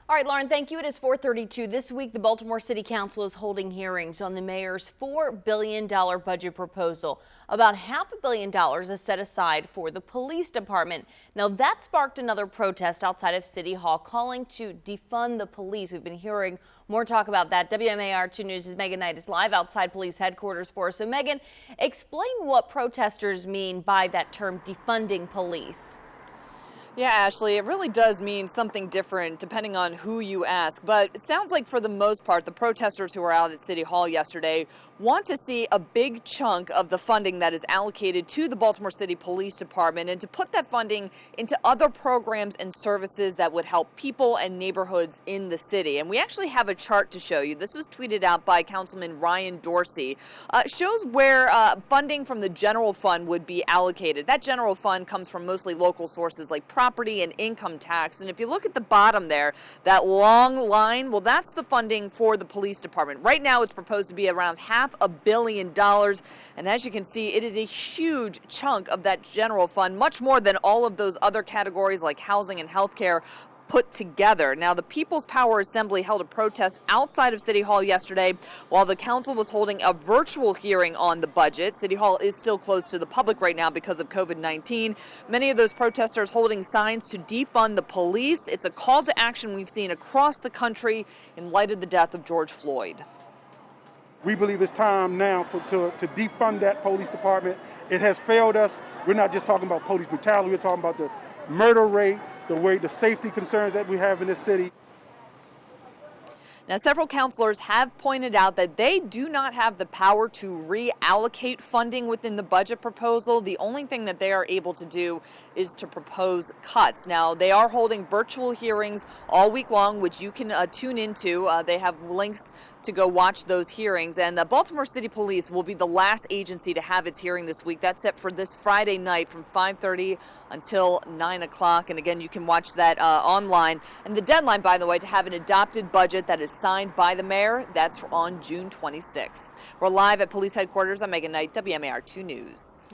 All right, Lauren, thank you. It is 4:32. This week, the Baltimore City Council is holding hearings on the mayor's $4 billion budget proposal. About $500 million is set aside for the police department. Now, that sparked another protest outside of City Hall calling to defund the police. We've been hearing more talk about that. WMAR 2 News' Megan Knight is live outside police headquarters for us. So, Megan, explain what protesters mean by that term defunding police. Yeah, Ashley, it really does mean something different depending on who you ask. But it sounds like for the most part, the protesters who were out at City Hall yesterday want to see a big chunk of the funding that is allocated to the Baltimore City Police Department and to put that funding into other programs and services that would help people and neighborhoods in the city. And we actually have a chart to show you. This was tweeted out by Councilman Ryan Dorsey. Shows where funding from the general fund would be allocated. That general fund comes from mostly local sources like property and income tax. And if you look at the bottom there, that long line, well, that's the funding for the police department. Right now, it's proposed to be around $500 million. And as you can see, it is a huge chunk of that general fund, much more than all of those other categories like housing and healthcare put together. Now, the People's Power Assembly held a protest outside of City Hall yesterday while the council was holding a virtual hearing on the budget. City Hall is still closed to the public right now because of COVID-19. Many of those protesters holding signs to defund the police. It's a call to action we've seen across the country in light of the death of George Floyd. We believe it's time now to defund that police department. It has failed us. We're not just talking about police brutality. We're talking about the murder rate, the safety concerns that we have in this city. Now, several councilors have pointed out that they do not have the power to reallocate funding within the budget proposal. The only thing that they are able to do is to propose cuts. Now, they are holding virtual hearings all week long, which you can tune into. They have links to go watch those hearings. And the Baltimore City Police will be the last agency to have its hearing this week. That's set for this Friday night from 5:30 until 9 o'clock. And again, you can watch that online. And the deadline, by the way, to have an adopted budget that is signed by the mayor, that's on June 26th. We're live at police headquarters. I'm Megan Knight, WMAR 2 News.